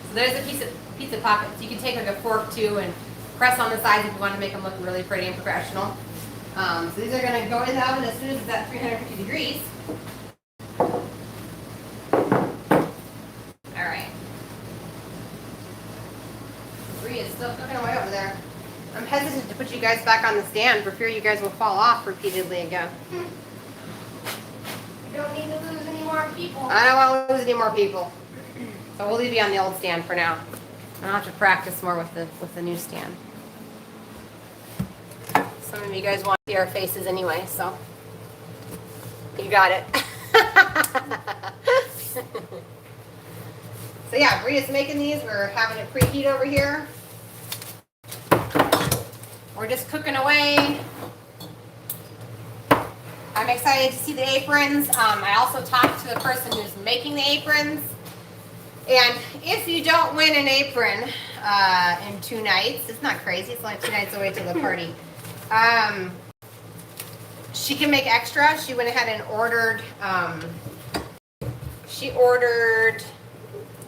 So there's a piece of pizza pockets. You can take like a fork too and press on the sides if you want to make them look really pretty and professional. So these are going to go in the oven as soon as it's at 350 degrees. All right. Bree is still cooking away over there. I'm hesitant to put you guys back on the stand for fear you guys will fall off repeatedly again. You don't need to lose any more people. I don't want to lose any more people. So we'll leave you on the old stand for now. I'll have to practice more with the new stand. Some of you guys want to see our faces anyway, so you got it. So yeah, Bria's making these. We're having it preheat over here. We're just cooking away. I'm excited to see the aprons. I also talked to the person who's making the aprons. And if you don't win an apron in 2 nights, it's not crazy. It's only 2 nights away to the party. She can make extra. She went ahead and ordered, I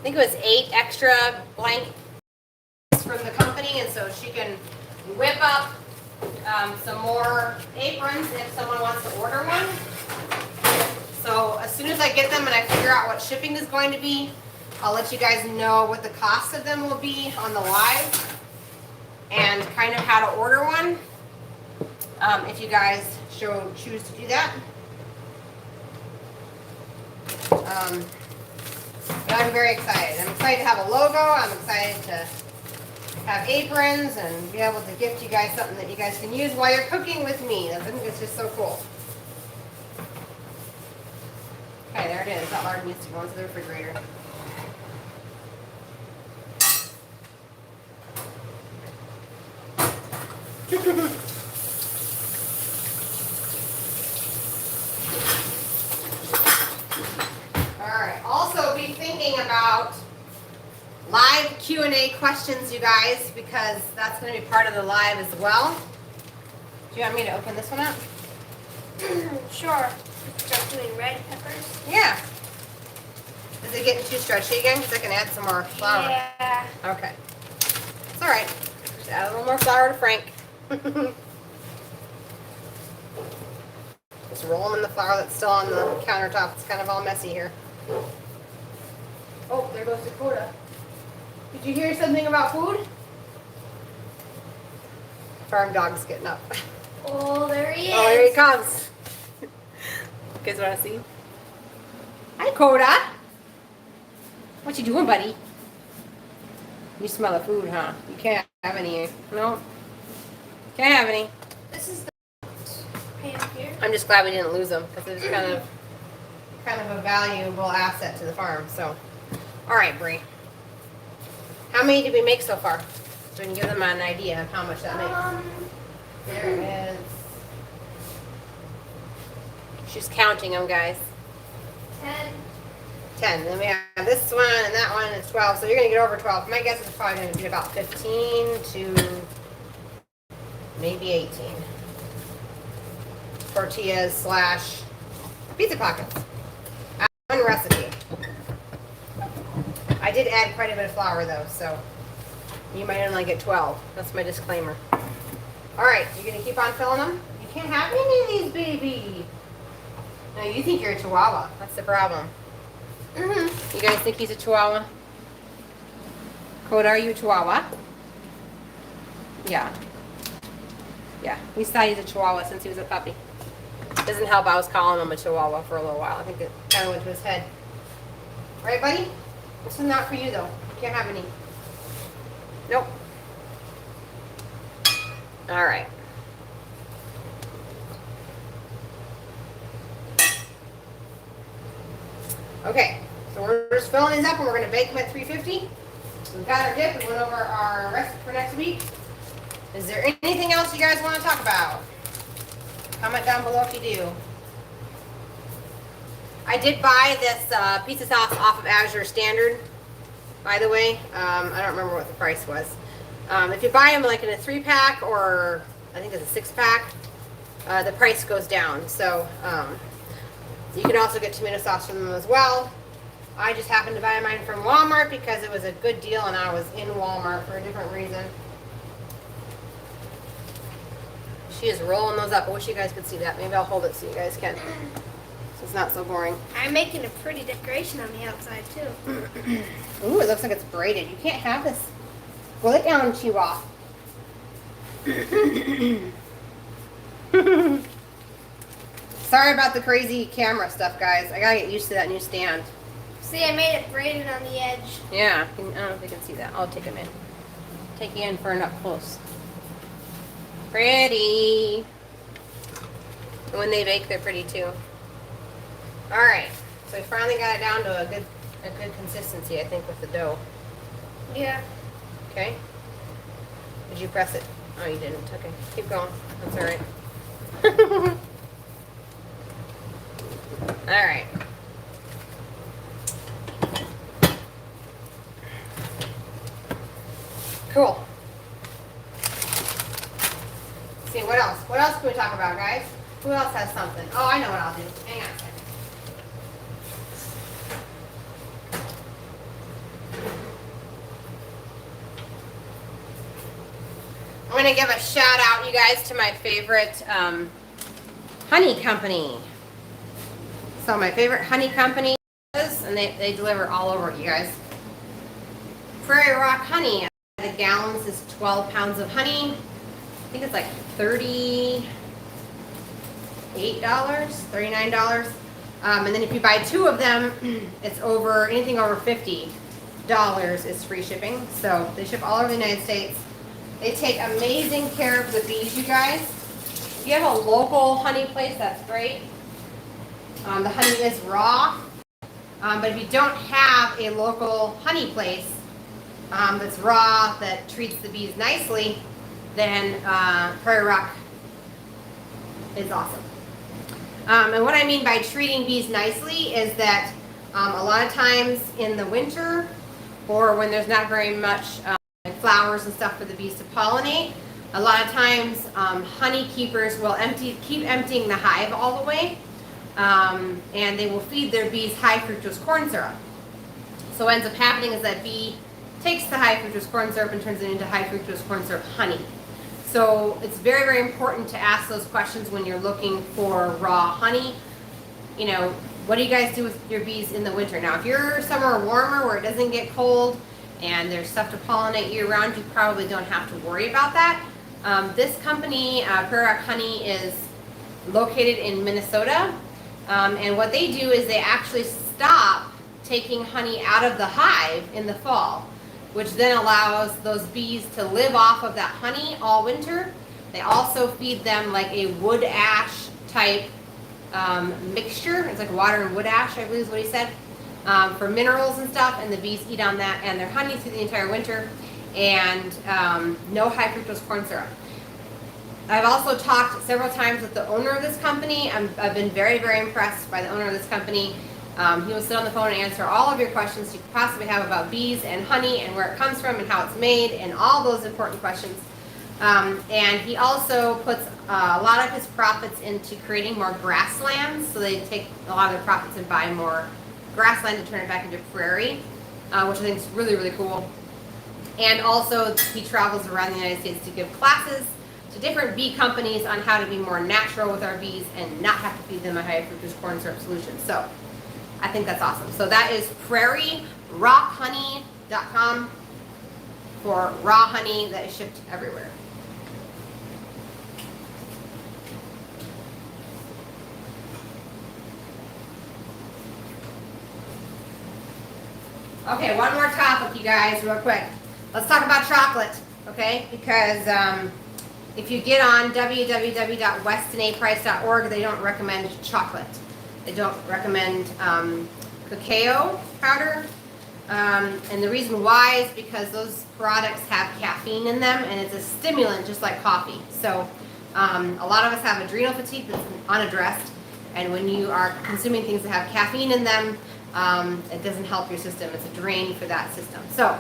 think it was 8 extra blankets from the company, and so she can whip up some more aprons if someone wants to order one. So as soon as I get them and I figure out what shipping is going to be, I'll let you guys know what the cost of them will be on the live and kind of how to order one if you guys choose to do that. But I'm very excited. I'm excited to have a logo. I'm excited to have aprons and be able to gift you guys something that you guys can use while you're cooking with me. I think it's just so cool. Okay, there it is. That lard needs to go into the refrigerator. questions, you guys, because that's going to be part of the live as well. Do you want me to open this one up? Sure. Start doing red peppers. Yeah. Is it getting too stretchy again? Because I can add some more flour. Yeah. Okay. It's all right. Just add a little more flour to Frank. Just roll them in the flour that's still on the countertop. It's kind of all messy here. Oh, there goes Dakota. Did you hear something about food? Farm dog's getting up. Oh, there he is. Oh, here he comes. You guys want to see? Hi, Coda. What you doing, buddy? You smell the food, huh? You can't have any. No. Can't have any. This is the pan here. I'm just glad we didn't lose them because it's kind of a valuable asset to the farm. So, all right, Bree. How many did we make so far? So we can give them an idea of how much that makes. There it is. She's counting them, guys. 10. 10. Then we have this one and that one, and it's 12. So you're going to get over 12. My guess is probably going to be about 15 to maybe 18. Tortillas slash pizza pockets. One recipe. I did add quite a bit of flour though, so you might only get 12. That's my disclaimer. All right, you're going to keep on filling them? You can't have any of these, baby. No, you think you're a chihuahua. That's the problem. You guys think he's a chihuahua? Coda, are you a chihuahua? Yeah. Yeah, we thought he's a chihuahua since he was a puppy. Doesn't help, I was calling him a chihuahua for a little while. I think it kind of went to his head. Right, buddy? This is not for you, though. You can't have any. Nope. All right. Okay, so we're just filling these up and we're going to bake them at 350. We've got our dip. We went over our recipe for next week. Is there anything else you guys want to talk about? Comment down below if you do. I did buy this pizza sauce off of Azure Standard, by the way. I don't remember what the price was. If you buy them like in a 3-pack or I think it's a 6-pack, the price goes down. So you can also get tomato sauce from them as well. I just happened to buy mine from Walmart because it was a good deal and I was in Walmart for a different reason. She is rolling those up. I wish you guys could see that. Maybe I'll hold it so you guys can. So it's not so boring. I'm making a pretty decoration on the outside too. Ooh, it looks like it's braided. You can't have this. Pull it down, Chihuahua. Sorry about the crazy camera stuff, guys. I gotta get used to that new stand. See, I made it braided on the edge. Yeah, I don't know if you can see that. I'll take them in. Take you in for an up close. Pretty. And when they bake, they're pretty too. All right, so we finally got it down to a good consistency, I think, with the dough. Yeah. Okay. Did you press it? Oh, you didn't. Okay, keep going. That's all right. All right. Cool. Let's see, what else? What else can we talk about, guys? Who else has something? Oh, I know what I'll do. Hang on a second. I'm going to give a shout out, you guys, to my favorite honey company. So my favorite honey company is, and they deliver all over it, you guys. Prairie Rock Honey. The gallons is 12 pounds of honey. I think it's like $38, $39. And then if you buy 2 of them, it's over, anything over $50 is free shipping. So they ship all over the United States. They take amazing care of the bees, you guys. If you have a local honey place, that's great. The honey is raw. But if you don't have a local honey place that's raw, that treats the bees nicely, then Prairie Rock is awesome. And what I mean by treating bees nicely is that a lot of times in the winter or when there's not very much flowers and stuff for the bees to pollinate. A lot of times, honey keepers will keep emptying the hive all the way, and they will feed their bees high fructose corn syrup. So what ends up happening is that bee takes the high fructose corn syrup and turns it into high fructose corn syrup honey. So it's very, very important to ask those questions when you're looking for raw honey. You know, what do you guys do with your bees in the winter? Now, if you're somewhere warmer where it doesn't get cold and there's stuff to pollinate year round, you probably don't have to worry about that. This company, Prairie Honey, is located in Minnesota, and what they do is they actually stop taking honey out of the hive in the fall, which then allows those bees to live off of that honey all winter. They also feed them like a wood ash type mixture. It's like water and wood ash, I believe is what he said, for minerals and stuff, and the bees eat on that and their honey through the entire winter, and no high fructose corn syrup. I've also talked several times with the owner of this company. I've been very, very impressed by the owner of this company. He will sit on the phone and answer all of your questions you could possibly have about bees and honey and where it comes from and how it's made and all those important questions. And he also puts a lot of his profits into creating more grasslands. So they take a lot of their profits and buy more grassland and turn it back into prairie, which I think is really, really cool. And also he travels around the United States to give classes to different bee companies on how to be more natural with our bees and not have to feed them a high fructose corn syrup solution. So I think that's awesome. So that is prairierockHoney.com for raw honey that is shipped everywhere. Okay, one more topic, you guys, real quick. Let's talk about chocolate, okay? Because if you get on www.westinaprice.org, they don't recommend chocolate. They don't recommend cacao powder. And the reason why is because those products have caffeine in them, and it's a stimulant just like coffee. So a lot of us have adrenal fatigue that's unaddressed, and when you are consuming things that have caffeine in them, it doesn't help your system. It's a drain for that system. So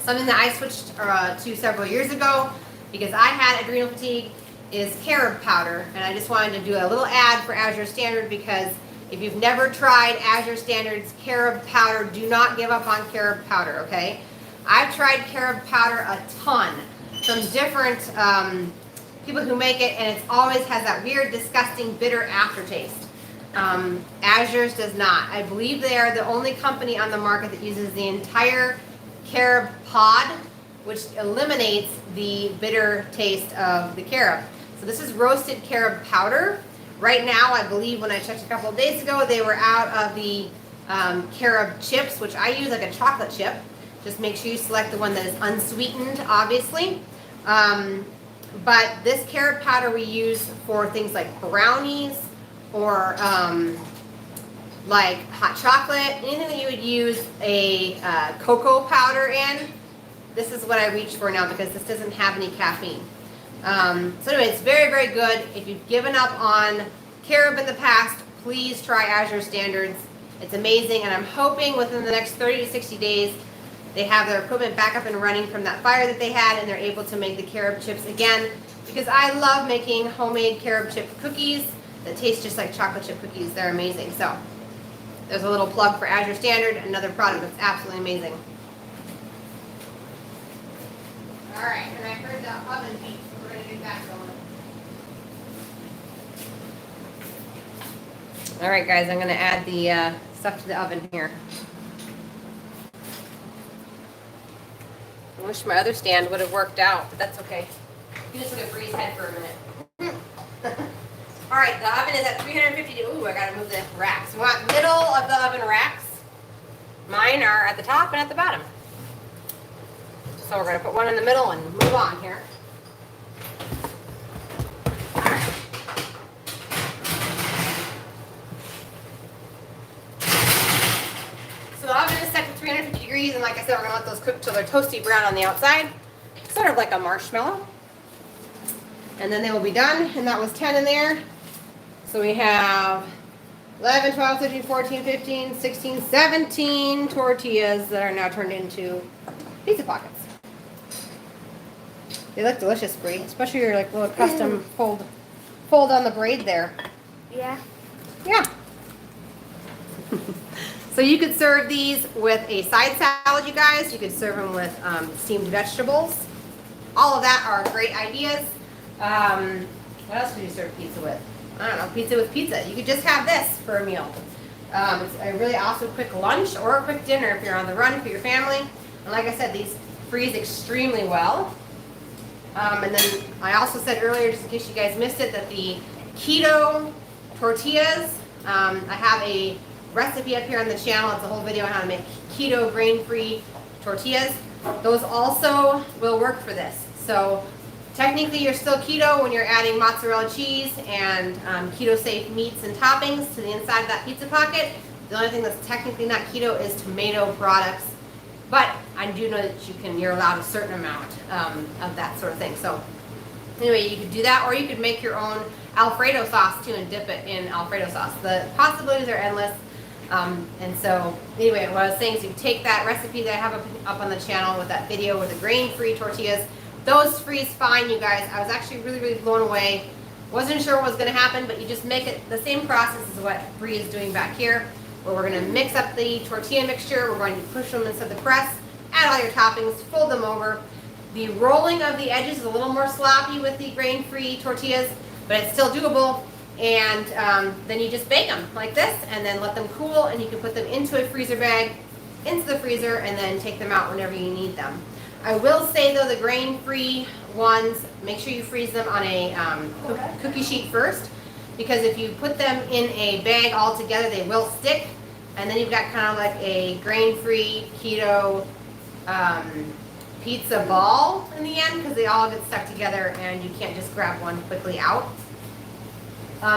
something that I switched to several years ago because I had adrenal fatigue is carob powder, and I just wanted to do a little ad for Azure Standard because if you've never tried Azure Standard's carob powder, do not give up on carob powder, okay? I've tried carob powder a ton from different people who make it, and it always has that weird, disgusting, bitter aftertaste. Azure's does not. I believe they are the only company on the market that uses the entire carob pod, which eliminates the bitter taste of the carob. So this is roasted carob powder. Right now, I believe when I checked a couple of days ago, they were out of the carob chips, which I use like a chocolate chip. Just make sure you select the one that is unsweetened, obviously. But this carob powder we use for things like brownies or like hot chocolate, anything that you would use a cocoa powder in. This is what I reach for now because this doesn't have any caffeine. So anyway, it's very, very good. If you've given up on carob in the past, please try Azure Standards. It's amazing, and I'm hoping within the next 30 to 60 days they have their equipment back up and running from that fire that they had, and they're able to make the carob chips again, because I love making homemade carob chip cookies that taste just like chocolate chip cookies. They're amazing. So there's a little plug for Azure Standard, another product that's absolutely amazing. All right, and I heard the oven beep, so we're going to get that going. All right, guys, I'm going to add the stuff to the oven here. I wish my other stand would have worked out, but that's okay. You just look at Bree's head for a minute. All right, the oven is at 350. Ooh, I got to move the racks. We want middle of the oven racks. Mine are at the top and at the bottom. So we're going to put one in the middle and move on here. All right. So the oven is set to 350 degrees, and like I said, we're going to let those cook till they're toasty brown on the outside, sort of like a marshmallow. And then they will be done, and that was 10 in there. So we have 11, 12, 13, 14, 15, 16, 17 tortillas that are now turned into pizza pockets. They look delicious, Brie. Especially your like little custom fold on the braid there. Yeah. Yeah. So you could serve these with a side salad, you guys. You could serve them with steamed vegetables. All of that are great ideas. What else could you serve pizza with? I don't know, pizza with pizza. You could just have this for a meal. It's a really awesome quick lunch or a quick dinner if you're on the run for your family. And like I said, these freeze extremely well. And then I also said earlier, just in case you guys missed it, that the keto tortillas, I have a recipe up here on the channel. It's a whole video on how to make keto grain-free tortillas. Those also will work for this. So technically you're still keto when you're adding mozzarella cheese and keto-safe meats and toppings to the inside of that pizza pocket. The only thing that's technically not keto is tomato products. But I do know that you're allowed a certain amount of that sort of thing. So anyway, you could do that, or you could make your own Alfredo sauce too and dip it in Alfredo sauce. The possibilities are endless. And so anyway, what I was saying is you take that recipe that I have up on the channel with that video with the grain-free tortillas. Those freeze fine, you guys. I was actually really, really blown away. Wasn't sure what was going to happen, but you just make it the same process as what Bree is doing back here, where we're going to mix up the tortilla mixture. We're going to push them inside the press, add all your toppings, fold them over. The rolling of the edges is a little more sloppy with the grain-free tortillas, but it's still doable. And then you just bake them like this and then let them cool, and you can put them into a freezer bag, into the freezer, and then take them out whenever you need them. I will say though, the grain-free ones, make sure you freeze them on a cookie sheet first, because if you put them in a bag all together, they will stick, and then you've got kind of like a grain-free keto pizza ball in the end, because they all get stuck together and you can't just grab one quickly out.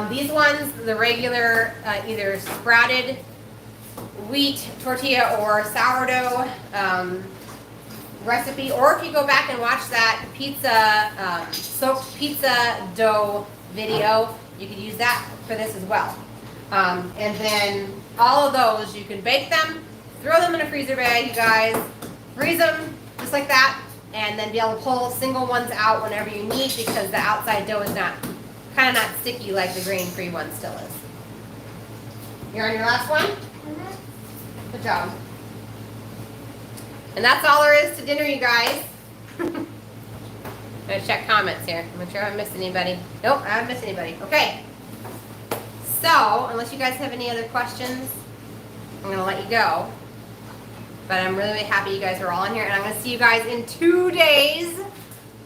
These ones, the regular either sprouted wheat tortilla or sourdough recipe, or if you go back and watch that pizza soaked pizza dough video, you could use that for this as well. And then all of those, you can bake them, throw them in a freezer bag, you guys, freeze them just like that, and then be able to pull single ones out whenever you need, because the outside dough is kind of not sticky like the grain-free one still is. You're on your last one? Mm-hmm. Good job. And that's all there is to dinner, you guys. I'm gonna check comments here. Make sure I haven't missed anybody. Nope, I haven't missed anybody. Okay. So, unless you guys have any other questions, I'm gonna let you go. But I'm really, really happy you guys are all in here, and I'm gonna see you guys in 2 days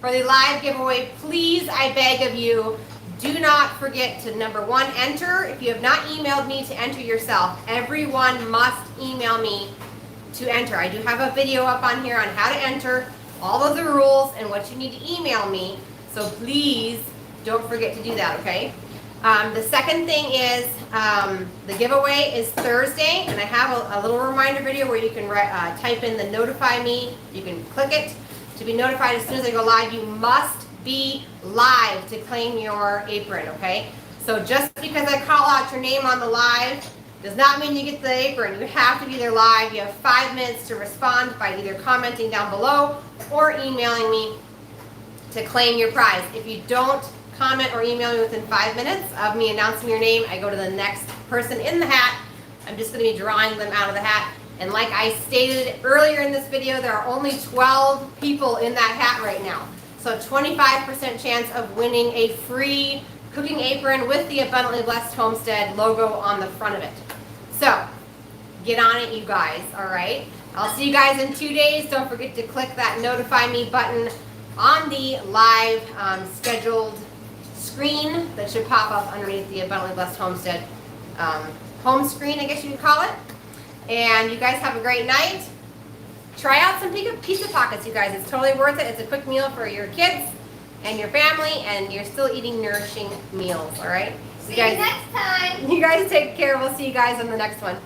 for the live giveaway. Please, I beg of you, do not forget to, number one, enter. If you have not emailed me to enter yourself, everyone must email me to enter. I do have a video up on here on how to enter, all of the rules, and what you need to email me. So please don't forget to do that, okay? The second thing is the giveaway is Thursday, and I have a little reminder video where you can type in the notify me. You can click it to be notified as soon as I go live. You must be live to claim your apron, okay? So just because I call out your name on the live does not mean you get the apron. You have to be there live. You have 5 minutes to respond by either commenting down below or emailing me to claim your prize. If you don't comment or email me within 5 minutes of me announcing your name, I go to the next person in the hat. I'm just going to be drawing them out of the hat. And like I stated earlier in this video, there are only 12 people in that hat right now. So 25% chance of winning a free cooking apron with the Abundantly Blessed Homestead logo on the front of it. So get on it, you guys, all right? I'll see you guys in 2 days. Don't forget to click that notify me button on the live scheduled screen that should pop up underneath the Abundantly Blessed Homestead home screen, I guess you could call it. And you guys have a great night. Try out some pizza pockets, you guys. It's totally worth it. It's a quick meal for your kids and your family, and you're still eating nourishing meals, all right? See you next time. You guys take care. We'll see you guys on the next one.